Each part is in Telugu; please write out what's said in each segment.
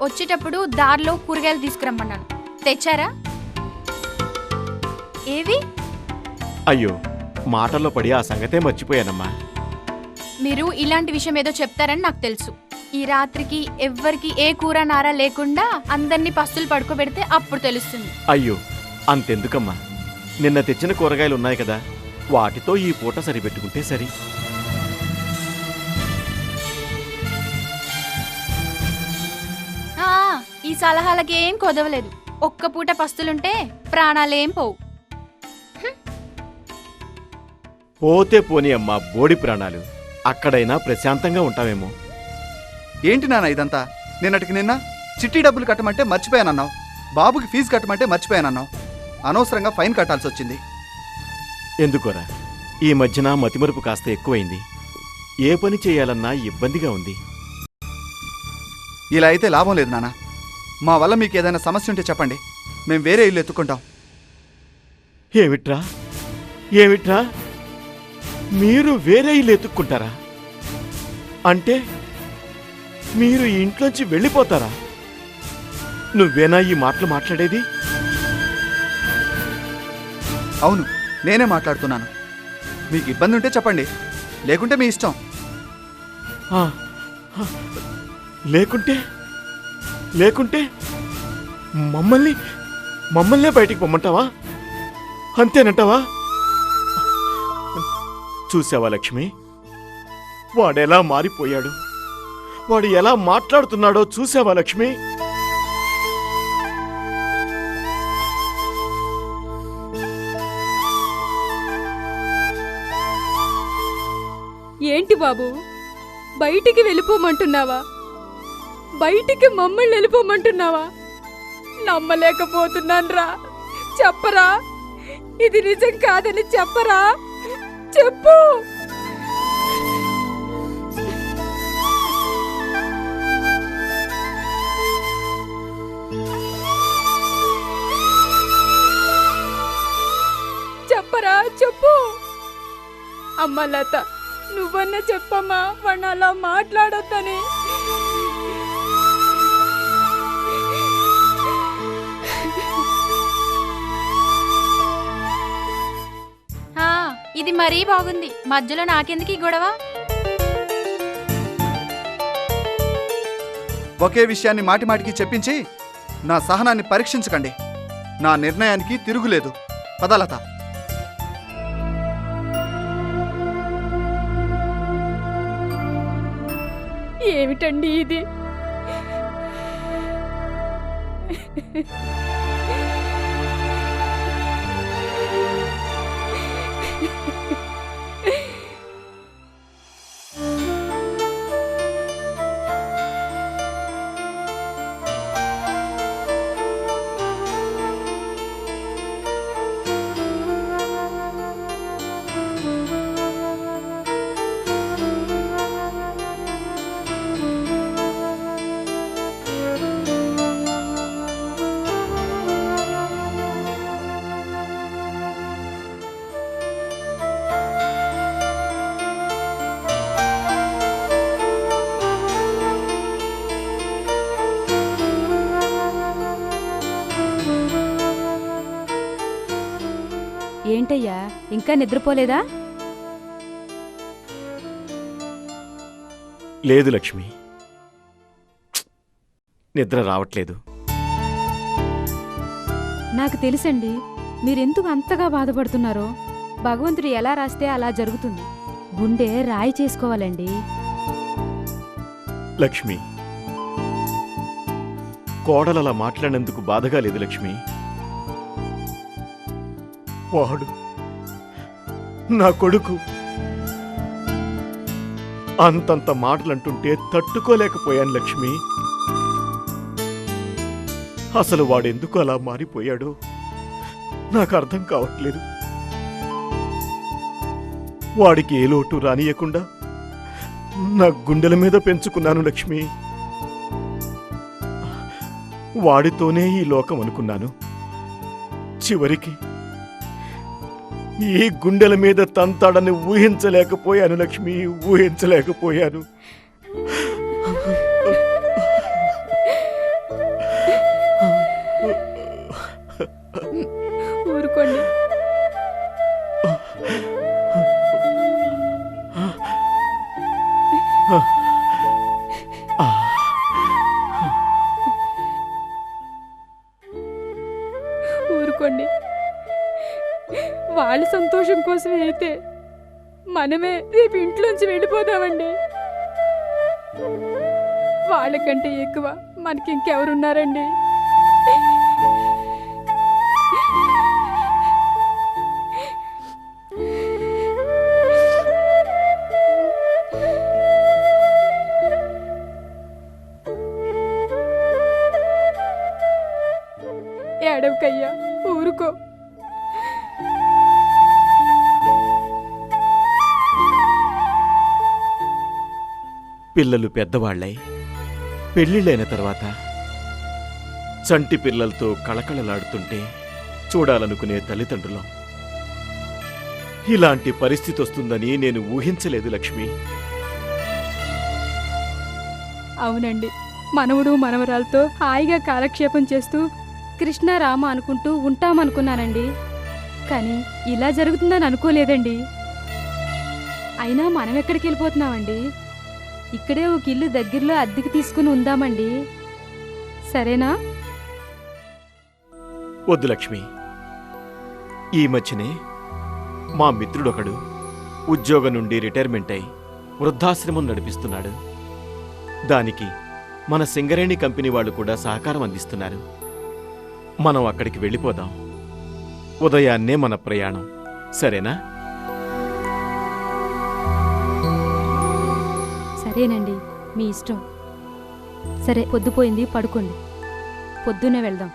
వచ్చేటప్పుడు దారిలో కూరగాయలు తీసుకురమ్మన్నాను, తెచ్చారా? ఏవి? అయ్యో, మాటల్లో పడి ఆ సంగతే మర్చిపోయానమ్మా. మీరు ఇలాంటి విషయం ఏదో చెప్తారని నాకు తెలుసు. ఈ రాత్రికి ఎవ్వరికి ఏ కూర నారా లేకుండా అందరినీ పస్తులు పడుకోబెడితే అప్పుడు తెలుస్తుంది. అయ్యో, అంతెందుకమ్మా, నిన్న తెచ్చిన కూరగాయలు ఉన్నాయి కదా, వాటితో ఈ పూట సరిపెట్టుకుంటే సరి. ఈ సలహాలకి ఏం కొదవలేదు. ఒక్క పూట పస్తులుంటే ప్రాణాలేం పోవు. పోతే పోనీ అమ్మా, బోడి ప్రాణాలు. అక్కడైనా ప్రశాంతంగా ఉంటామేమో. ఏంటి నాన్న ఇదంతా? నిన్నటికి నిన్న చిట్టి డబ్బులు కట్టమంటే మర్చిపోయానన్నావు, బాబుకి ఫీజు కట్టమంటే మర్చిపోయానన్నావు, అనవసరంగా ఫైన్ కట్టాల్సి వచ్చింది. ఎందుకోరా, ఈ మధ్యన మతిమరుపు కాస్త ఎక్కువైంది. ఏ పని చేయాలన్నా ఇబ్బందిగా ఉంది. ఇలా అయితే లాభం లేదు నాన్న. మా వల్ల మీకు ఏదైనా సమస్య ఉంటే చెప్పండి, మేము వేరే ఇల్లు ఎత్తుకుంటాం. ఏమిట్రా ఏమిట్రా, మీరు వేరే ఇల్లు ఎత్తుక్కుంటారా? అంటే మీరు ఈ ఇంట్లోంచి వెళ్ళిపోతారా? నువ్వేనా ఈ మాటలు మాట్లాడేది? అవును, నేనే మాట్లాడుతున్నాను. మీకు ఇబ్బంది ఉంటే చెప్పండి, లేకుంటే మీ ఇష్టం. ఆ, లేకుంటే లేకుంటే మమ్మల్నే బయటికి పొమ్మంటావా? అంతేనంటావా? చూసావా లక్ష్మి, వాడెలా మారిపోయాడు, వాడు ఎలా మాట్లాడుతున్నాడో చూసావా లక్ష్మి? ఏంటి బాబు, బయటికి వెళ్ళిపోమంటున్నావా? బయటికి మమ్మల్ని వెళ్ళిపోమంటున్నావా? నమ్మలేకపోతున్నాన్రా. చెప్పరా, ఇది నిజం కాదని చెప్పరా, చెప్పు. చెప్పరా, చెప్పు. అమ్మ లత, నువ్వన్నా చెప్పమ్మా, వాణ్ణి అలా మాట్లాడొద్దని. ఇది మరీ బాగుంది. మధ్యలో నాకెందుకు ఈ గొడవ? ఒకే విషయాన్ని మాటిమాటికి చెప్పించి నా సహనాన్ని పరీక్షించకండి. నా నిర్ణయానికి తిరుగులేదు. పదలత. ఏమిటండి ఇది? ఏంటయ్యా, ఇంకా నిద్రపోలేదా? లేదు లక్ష్మి, నిద్ర రావట్లేదు. నాకు తెలుసండి మీరెందుకు అంతగా బాధపడుతున్నారో. భగవంతుడు ఎలా రాస్తే అలా జరుగుతుంది. గుండె రాయి చేసుకోవాలండి. లక్ష్మి, కోడలలా మాట్లాడినందుకు బాధగా లేదు లక్ష్మి. వాడు నా కొడుకు అంతంత మాటలంటుంటే తట్టుకోలేకపోయాను లక్ష్మి. అసలు వాడెందుకు అలా మారిపోయాడో నాకు అర్థం కావట్లేదు. వాడికి ఏ లోటు రానియకుండా నా గుండెల మీద పెంచుకున్నాను లక్ష్మి. వాడితోనే ఈ లోకం అనుకున్నాను. చివరికి ఈ గుండెల మీద తంతాడని ఊహించలేకపోయాను లక్ష్మి, ఊహించలేకపోయాను. వాళ్ళ సంతోషం కోసమే అయితే మనమే రేపు ఇంట్లోంచి వెళ్ళిపోదామండి. వాళ్ళకంటే ఎక్కువ మనకి ఇంకెవరున్నారండి? ఏడవకయ్యా, ఊరుకో. పిల్లలు పెద్దవాళ్లై పెళ్లిళ్ళైన తర్వాత చంటి పిల్లలతో కళకళలాడుతుంటే చూడాలనుకునే తల్లిదండ్రులం. ఇలాంటి పరిస్థితి వస్తుందని నేను ఊహించలేదు లక్ష్మి. అవునండి, మనవడు మనవరాలతో హాయిగా కాలక్షేపం చేస్తూ కృష్ణ రామ అనుకుంటూ ఉంటామనుకున్నానండి. కానీ ఇలా జరుగుతుందని అనుకోలేదండి. అయినా మనం ఎక్కడికి వెళ్ళిపోతున్నామండి? ఇక్కడే ఒక ఇల్లు దగ్గరలో అద్దెకి తీసుకుని ఉందామండి. సరేనా? వద్దు లక్ష్మి. ఈ మధ్యనే మా మిత్రుడొకడు ఉద్యోగం నుండి రిటైర్మెంట్ అయి వృద్ధాశ్రమం నడిపిస్తున్నాడు. దానికి మన సింగరేణి కంపెనీ వాళ్ళు కూడా సహకారం అందిస్తున్నారు. మనం అక్కడికి వెళ్ళిపోదాం. ఉదయాన్నే మన ప్రయాణం. సరేనా? సరేనండి, మీ ఇష్టం. సరే, పొద్దుపోయింది, పడుకోండి. పొద్దునే వెళ్దాం.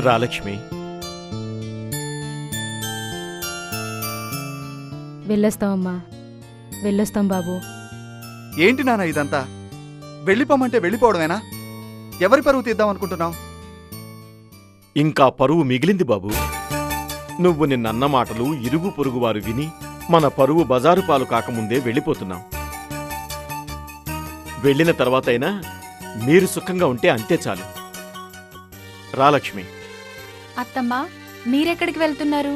రా లక్ష్మి. వెళ్ళొస్తామమ్మా, వెళ్ళొస్తాం బాబు. ఏంటి నాన్న ఇదంతా? వెళ్ళిపోమంటే వెళ్ళిపోవడమేనా? ఎవరి పరువు తీద్దాం అనుకుంటున్నావు? ఇంకా పరువు మిగిలింది బాబు. నువ్వు నిన్నన్న మాటలు ఇరుగు పొరుగువారు విని మన పరువు బజారు పాలు కాకముందే వెళ్ళిపోతున్నాం. వెళ్ళిన తర్వాతైనా మీరు సుఖంగా ఉంటే అంతే చాలు. రా లక్ష్మి. అత్తమ్మా, మీరెక్కడికి వెళ్తున్నారు?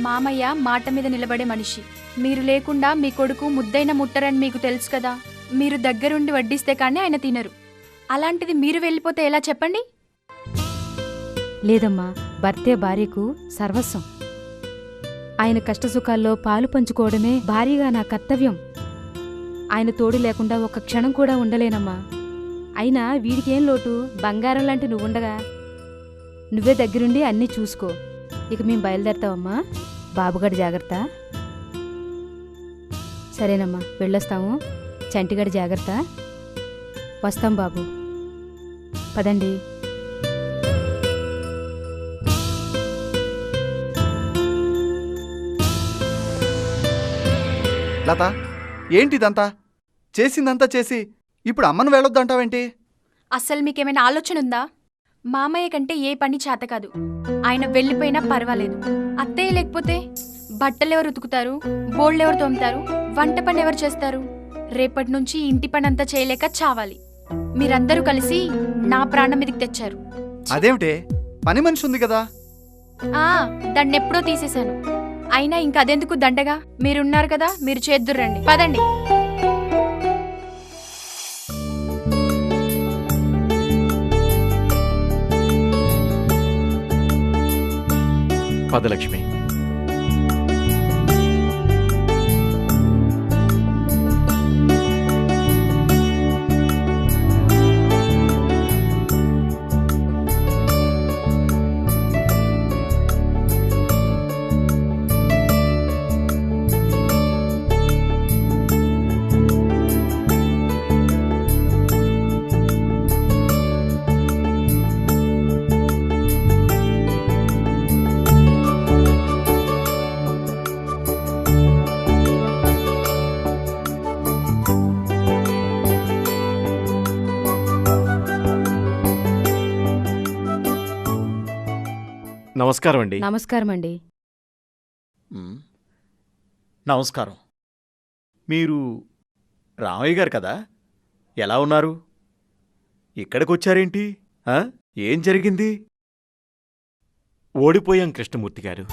మామయ్య మాట మీద నిలబడే మనిషి. మీరు లేకుండా మీ కొడుకు ముద్దైన ముట్టరని మీకు తెలుసు కదా. మీరు దగ్గరుండి వడ్డిస్తే కానీ ఆయన తినరు. అలాంటిది మీరు వెళ్ళిపోతే ఎలా చెప్పండి? లేదమ్మా, భర్తే భార్యకు సర్వస్వం. ఆయన కష్టసుఖాల్లో పాలు పంచుకోవడమే భారీగా నా కర్తవ్యం. ఆయన తోడు లేకుండా ఒక్క క్షణం కూడా ఉండలేనమ్మా. అయినా వీడికేం లోటు? బంగారం లాంటి నువ్వుండగా నువ్వే దగ్గరుండి అన్నీ చూసుకో. ఇక మేము బయలుదేరతావమ్మా. బాబుగాడి జాగ్రత్త. సరేనమ్మా, వెళ్ళొస్తాము. చంటిగాడి జాగ్రత్త. వస్తాం బాబు. పదండి. లత, ఏంటిదంతా? చేసిందంతా చేసి ఇప్పుడు అమ్మను వెళ్ళొద్దంటావేంటి? అస్సలు మీకేమైనా ఆలోచన ఉందా? మామయ్య కంటే ఏ పని చేత కాదు. ఆయన వెళ్ళిపోయినా పర్వాలేదు. అత్తయ్య లేకపోతే బట్టలెవరు ఉతుకుతారు, బోళ్ళెవరు తోముతారు, వంట పని ఎవరు చేస్తారు? రేపటి నుంచి ఇంటి పని అంతా చేయలేక చావాలి. మీరందరూ కలిసి నా ప్రాణం మీదకి తెచ్చారు. అదేమిటే, పని మనిషి ఉంది కదా. దాన్ని ఎప్పుడో తీసేశాను. అయినా ఇంకదెందుకు దండగా? మీరున్నారు కదా, మీరు చేద్దురండి. పదండి. పదలక్ష్మి. నమస్కారం అండి. నమస్కారం అండి. నమస్కారం. మీరు రామయ్య గారు కదా? ఎలా ఉన్నారు? ఇక్కడికొచ్చారేంటి? ఏం జరిగింది? ఓడిపోయాం కృష్ణమూర్తి గారు.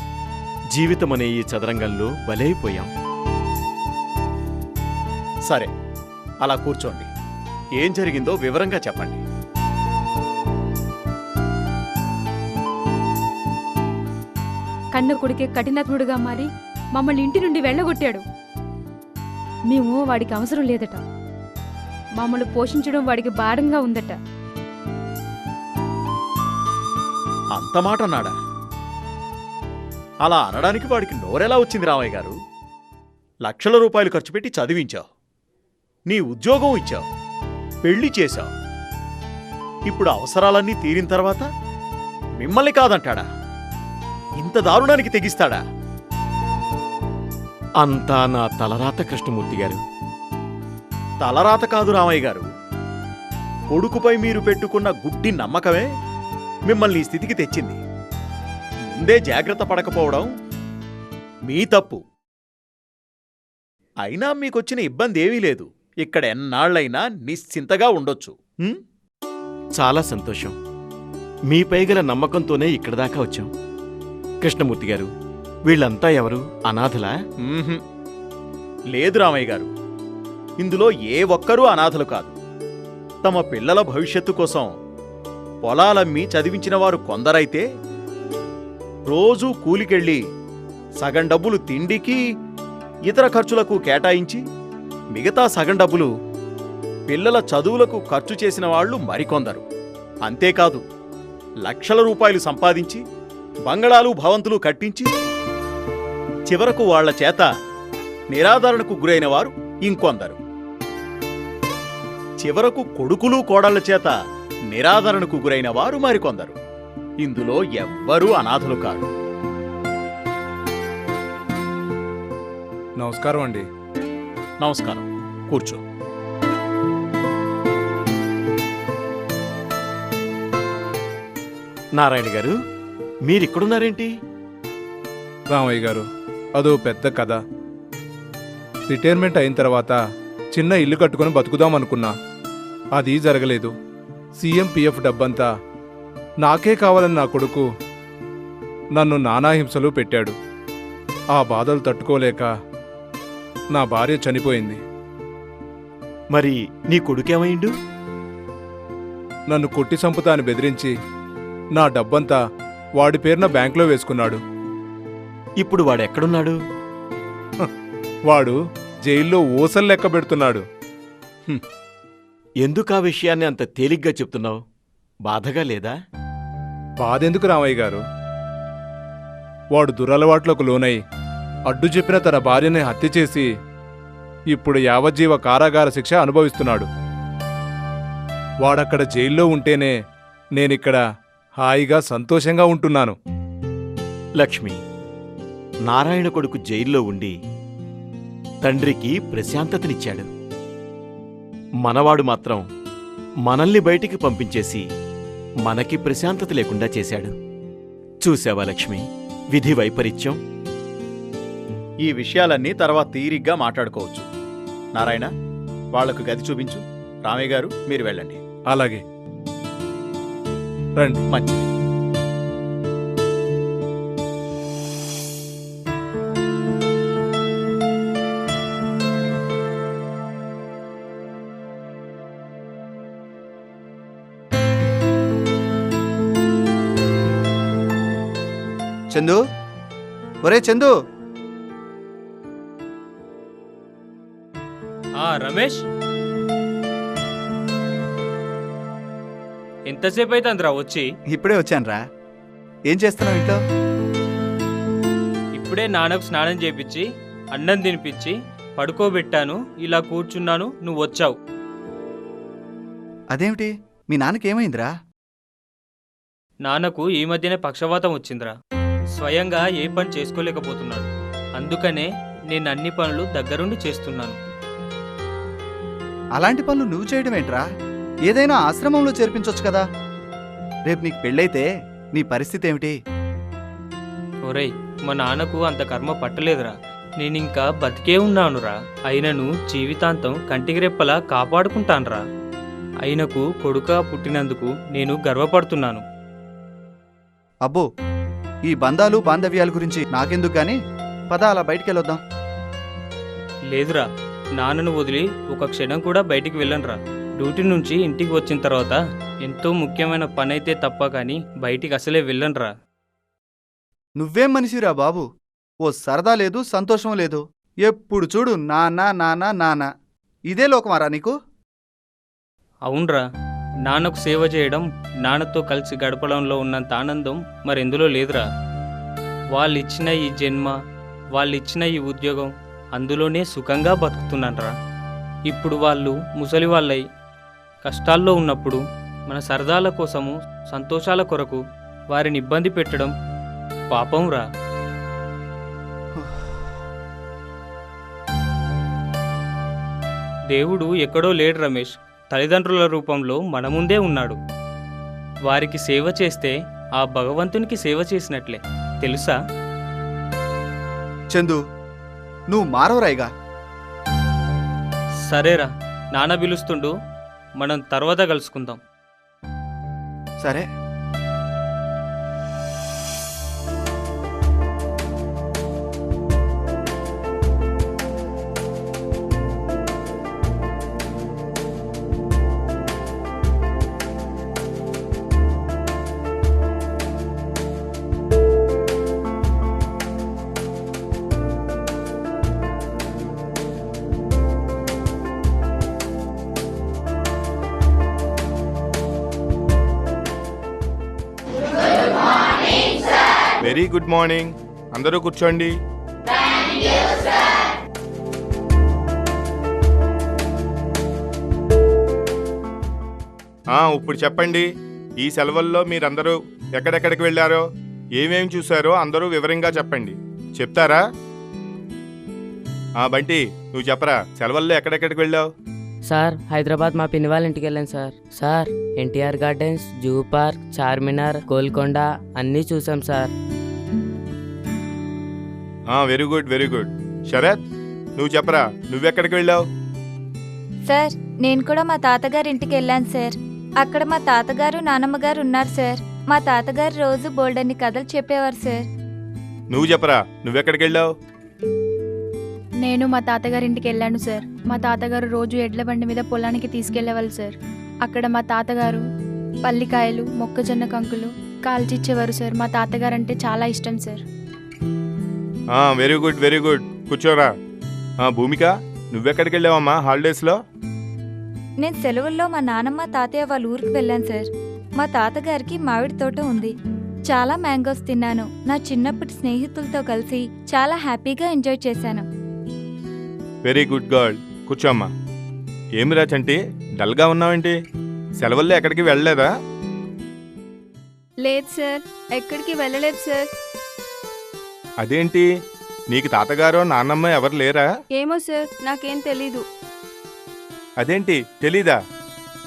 జీవితమనే ఈ చదరంగంలో బలైపోయాం. సరే, అలా కూర్చోండి. ఏం జరిగిందో వివరంగా చెప్పండి. కన్న కొడుకే కఠినాత్ముడుగా మారి మమ్మల్ని ఇంటి నుండి వెళ్ళగొట్టాడు. మేము వాడికి అవసరం లేదట. మమ్మల్ని పోషించడం వాడికి భారంగా ఉందట. అంత మాట అన్నాడా? అలా అనడానికి వాడికి నోరెలా వచ్చింది రామయ్య గారు? లక్షల రూపాయలు ఖర్చు పెట్టి చదివించావు, నీ ఉద్యోగం ఇచ్చావు, పెళ్లి చేశావు. ఇప్పుడు అవసరాలన్నీ తీరిన తర్వాత మిమ్మల్ని కాదంటాడా? ఇంత దారుణానికి తెగిస్తాడా? అంతా నా తలరాత కృష్ణమూర్తి గారు. తలరాత కాదు రామయ్య గారు, కొడుకుపై మీరు పెట్టుకున్న గుడ్డి నమ్మకమే మిమ్మల్ని ఈ స్థితికి తెచ్చింది. ముందే జాగ్రత్త పడకపోవడం మీ తప్పు. అయినా మీకొచ్చిన ఇబ్బంది ఏమీ లేదు. ఇక్కడ ఎన్నాళ్లైనా నిశ్చింతగా ఉండొచ్చు. చాలా సంతోషం. మీపై గల నమ్మకంతోనే ఇక్కడ దాకా వచ్చాం. కృష్ణమూర్తి గారు, వీళ్ళంతా ఎవరు? అనాథలా? మ్మ్హ్మ్. లేదు రామయ్య గారు, ఇందులో ఏ ఒక్కరూ అనాథలు కాదు. తమ పిల్లల భవిష్యత్తు కోసం పొలాలమ్మి చదివించిన వారు కొందరైతే రోజూ కూలికెళ్ళి సగం డబ్బులు తిండికి ఇతర ఖర్చులకు కేటాయించి మిగతా సగం డబ్బులు పిల్లల చదువులకు ఖర్చు చేసిన వాళ్ళు మరికొందరు. అంతేకాదు, లక్షల రూపాయలు సంపాదించి బంగళాలు భవంతులు కట్టించి చివరకు వాళ్ల చేత నిరాదరణకు గురైన వారు ఇంకొందరు. చివరకు కొడుకులు కోడళ్ల చేత నిరాదరణకు గురైన వారు మరికొందరు. ఇందులో ఎవ్వరూ అనాథులు కాదు. నమస్కారం అండి. నమస్కారం, కూర్చో. నారాయణ గారు, మీరిక్కడున్నారేంటి? రామయ్య గారు, అదో పెద్ద కథ. రిటైర్మెంట్ అయిన తర్వాత చిన్న ఇల్లు కట్టుకొని బతుకుదాం అనుకున్నా. అది జరగలేదు. సీఎం పిఎఫ్ డబ్బంతా నాకే కావాలని నా కొడుకు నన్ను నానా హింసలు పెట్టాడు. ఆ బాధలు తట్టుకోలేక నా భార్య చనిపోయింది. మరి నీ కొడుకేమైండు? నన్ను కొట్టి చంపుతా అని బెదిరించి నా డబ్బంతా వాడి పేరున బ్యాంకులో వేసుకున్నాడు. ఇప్పుడు వాడెక్కడున్నాడు? వాడు జైల్లో ఊసలు లెక్క పెడుతున్నాడు. ఎందుకా విషయాన్ని అంత తేలిగ్గా చెప్తున్నావు? బాధగా లేదా? బాధెందుకు రామయ్య గారు? వాడు దురలవాట్లకు లోనై అడ్డు చెప్పిన తన భార్యని హత్య చేసి ఇప్పుడు యావజ్జీవ కారాగార శిక్ష అనుభవిస్తున్నాడు. వాడక్కడ జైల్లో ఉంటేనే నేనిక్కడ హాయిగా సంతోషంగా ఉంటున్నాను. లక్ష్మి, నారాయణ కొడుకు జైల్లో ఉండి తండ్రికి ప్రశాంతతనిచ్చాడు. మనవాడు మాత్రం మనల్ని బయటికి పంపించేసి మనకి ప్రశాంతత లేకుండా చేశాడు. చూశావా లక్ష్మి, విధి వైపరీత్యం. ఈ విషయాలన్నీ తర్వాత తీరిగ్గా మాట్లాడుకోవచ్చు. నారాయణ, వాళ్లకు గది చూపించు. రామయ్య గారు, మీరు వెళ్ళండి. అలాగే రండి. మంచిది. చందు, ఒరే చందు. రమేష్, ఎంతసేపు అవుతుందిరా వచ్చి? ఇప్పుడే వచ్చానురా. ఏం చేస్తున్నావు ఇంట్లో? ఇప్పుడే నాన్నకు స్నానం చేపించి అన్నం తినిపించి పడుకోబెట్టాను. ఇలా కూర్చున్నాను, నువ్వు వచ్చావు. అదేమిటి, మీ నాన్నకి ఏమైందిరా? నాన్నకు ఈ మధ్యనే పక్షవాతం వచ్చిందిరా. స్వయంగా ఏ పని చేసుకోలేకపోతున్నాడు. అందుకనే నేను అన్ని పనులు దగ్గరుండి చేస్తున్నాను. అలాంటి పనులు నువ్వు చేయడం ఏంట్రా? ఏదైనా ఆశ్రమంలో చేర్పించొచ్చు కదా. రేపు నీకు పెళ్ళైతే నీ పరిస్థితి ఏమిటి? ఒరేయ్, మా నాన్నకు అంత కర్మ పట్టలేదురా. నేనింకా బతికే ఉన్నానురా. అయినను జీవితాంతం కంటికి రెప్పలా కాపాడుకుంటానురా. అయినకు కొడుకా పుట్టినందుకు నేను గర్వపడుతున్నాను. అబ్బో, ఈ బంధాలు బాంధవ్యాల గురించి నాకెందుకు గాని, పద అలా బయటికెళ్ళొద్దాం. లేదురా, నాన్నను వదిలి ఒక క్షణం కూడా బయటికి వెళ్ళనురా. డ్యూటీ నుంచి ఇంటికి వచ్చిన తర్వాత ఎంతో ముఖ్యమైన పని అయితే తప్ప కానీ బయటికి అసలే వెళ్ళనురా. నువ్వేం మనిషిరా బాబు, ఓ సరదా లేదు, సంతోషం లేదు. ఎప్పుడు చూడు నాన్న నాన్న నాన్న. ఇదే లోకమారా నీకు? అవునరా, నాన్నకు సేవ చేయడం, నాన్నతో కలిసి గడపడంలో ఉన్నంత ఆనందం మరెందులో లేదురా. వాళ్ళిచ్చిన ఈ జన్మ, వాళ్ళిచ్చిన ఈ ఉద్యోగం, అందులోనే సుఖంగా బతుకుతున్నానరా. ఇప్పుడు వాళ్ళు ముసలి వాళ్ళై కష్టాల్లో ఉన్నప్పుడు మన సరదాల కోసము, సంతోషాల కొరకు వారిని ఇబ్బంది పెట్టడం పాపంరా. దేవుడు ఎక్కడో లేడు రమేష్, తల్లిదండ్రుల రూపంలో మన ముందే ఉన్నాడు. వారికి సేవ చేస్తే ఆ భగవంతునికి సేవ చేసినట్లే, తెలుసా? చందు, నువ్వు మారవరాయిగా. సరేరా, నాన్న పిలుస్తుండు, మనం తర్వాత కలుసుకుందాం. సరే. Very good morning. అందరూ కూర్చోండి. ఇప్పుడు చెప్పండి, ఈ సెలవుల్లో మీరందరూ ఎక్కడెక్కడికి వెళ్ళారో, ఏమేమి చూసారో అందరూ వివరంగా చెప్పండి. చెప్తారా? బంటి, నువ్వు చెప్పరా, సెలవుల్లో ఎక్కడెక్కడికి వెళ్ళావు? సార్, హైదరాబాద్ మా పిన్ని వాళ్ళ ఇంటికి వెళ్ళాను sir. Sir, NTR Gardens, zoo park, Charminar, Golconda అన్నీ చూసాం sir. Very good, very good. Sarath, నువ్వు చెప్పరా, నువ్వెక్కడికి వెళ్ళావు? సార్, నేను కూడా మా తాతగారి ఇంటికి వెళ్ళాను సార్. అక్కడ మా తాతగారు, నానమ్మగారు ఉన్నారు సార్. మా తాతగారు రోజు బోల్డన్ని కథలు చెప్పేవారు సార్. నువ్వు చెప్పరా, నువ్వెక్కడికి వెళ్ళావు? నేను మా తాతగారింటికి వెళ్ళాను సార్. మా తాతగారు రోజు ఎడ్ల బండి మీద పొలానికి తీసుకెళ్లేవాళ్ళు సార్. అక్కడ మా తాతగారు పల్లికాయలు, మొక్కజొన్న కంకులు కాల్చిచ్చేవారు సార్. మా తాతగారు అంటే చాలా ఇష్టం sir. Very good, very good. కూర్చోరా. భూమిక, నువ్వెక్కడికి వెళ్ళావమ్మా హాలిడేస్లో? నేను సెలవుల్లో మా నానమ్మ, తాతయ్య వాళ్ళ ఊరికి వెళ్ళాను సార్. మా తాతగారికి మామిడి తోట ఉంది. చాలా మ్యాంగోస్ తిన్నాను. నా చిన్నప్పటి స్నేహితులతో కలిసి చాలా హ్యాపీగా ఎంజాయ్ చేశాను. Very good girl. కూర్చోమ్మా. ఏమిరా చంటి, డల్గా ఉన్నావేంటి? సెలవుల్లో ఎక్కడికి వెళ్ళలేదా? లేదు సార్, ఎక్కడికి వెళ్ళలేదు సార్. అదేంటి, నీకు తాతగారో నాన్నమ్మ ఎవరు లేరా? ఏమో సార్, నాకేం తెలీదు. అదేంటి, తెలీదా?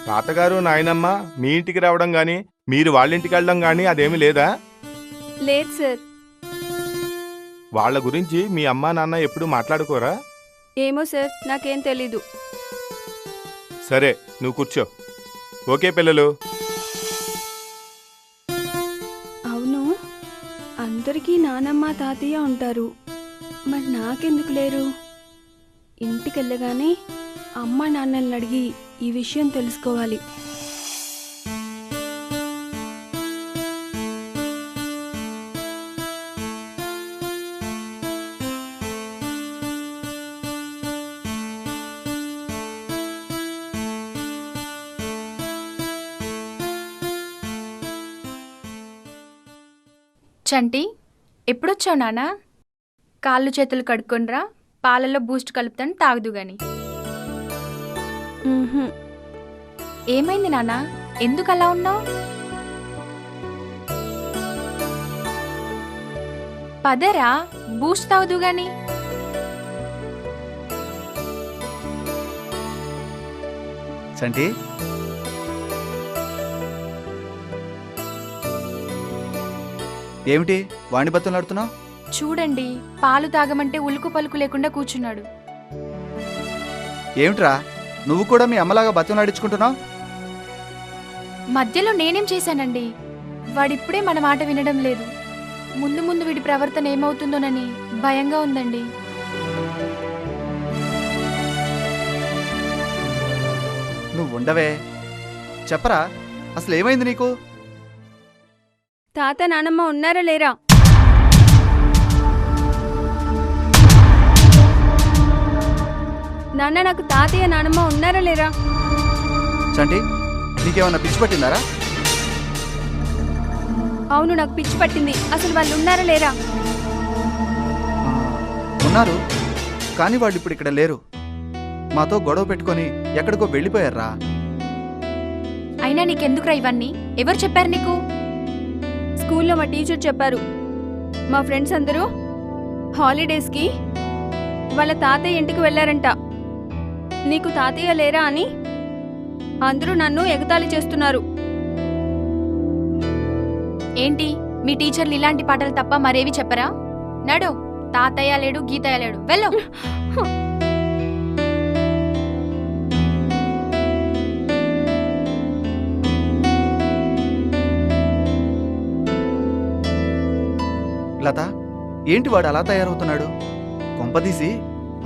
తాతగారు నాయనమ్మ మీ ఇంటికి రావడం గాని, మీరు వాళ్ళింటికి వెళ్ళడం గాని అదేమీ లేదా? లేదు సార్. వాళ్ళ గురించి మీ అమ్మా నాన్న ఎప్పుడు మాట్లాడుకోరా? ఏమో సార్, నాకేం తెలీదు. సరే, నువ్వు కూర్చో. ఓకే పిల్లలు. అవును, అందరికీ నానమ్మ, తాతయ్య ఉంటారు, మరి నాకెందుకు లేరు? ఇంటికి వెళ్ళగానే అమ్మ నాన్నల్ని అడిగి ఈ విషయం తెలుసుకోవాలి. చంటి, ఎప్పుడొచ్చావు నాన్న? కాళ్ళు చేతులు కడుక్కొనిరా, పాలలో బూస్ట్ కలుపుతాను, తాగుదు గాని. ఏమైంది నాన్న, ఎందుకు అలా ఉన్నావు? పదరా, బూస్ట్ తాగుదు గాని. చంటి, ఏమిటి వాణి బతులాడుతున్నావు? చూడండి, పాలు తాగమంటే ఉలుకు పలుకు లేకుండా కూర్చున్నాడు. ఏమిట్రా, నువ్వు కూడా మీ అమ్మలాగా బతులాడించుకుంటున్నావు? మధ్యలో నేనేం చేశానండి? వాడిప్పుడే మన మాట వినడం లేదు. ముందు ముందు వీడి ప్రవర్తన ఏమవుతుందోనని భయంగా ఉందండి. నువ్వు ఉండవే, చెప్పరా, అసలు ఏమైంది నీకు? తాత నానమ్మ ఉన్నారా లేరా? నాన్న నాకు తాతయ్య నానమ్మ ఉన్నారా లేరా? చంటి నీకేమన్నా పిచ్చి పట్టిందారా? అవును, నాకు పిచ్చి పట్టింది. అసలు వాళ్ళు ఉన్నారా లేరా? ఉన్నారు, కానీ వాళ్ళు ఇప్పుడు ఇక్కడ లేరు. మాతో గొడవ పెట్టుకొని ఎక్కడికో వెళ్ళిపోయారా. అయినా నీకెందుకురా ఇవన్నీ? ఎవరు చెప్పారు నీకు? స్కూల్లో మా టీచర్ చెప్పారు. మా ఫ్రెండ్స్ అందరూ హాలిడేస్కి వాళ్ళ తాతయ్య ఇంటికి వెళ్ళారంట. నీకు తాతయ్య లేరా అని అందరూ నన్ను ఎగతాళి చేస్తున్నారు. ఏంటి మీ టీచర్లు ఇలాంటి పాటలు తప్ప మరేవి చెప్పరా? నడు, తాతయ్య లేడు గీతయ్య లేడు, వెళ్ళు. లత, ఏంటి వాడు అలా తయారవుతున్నాడు? కొంపదీసి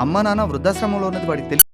అమ్మా నాన్న వృద్ధాశ్రమంలో ఉన్నది వాడికి తెలియదు.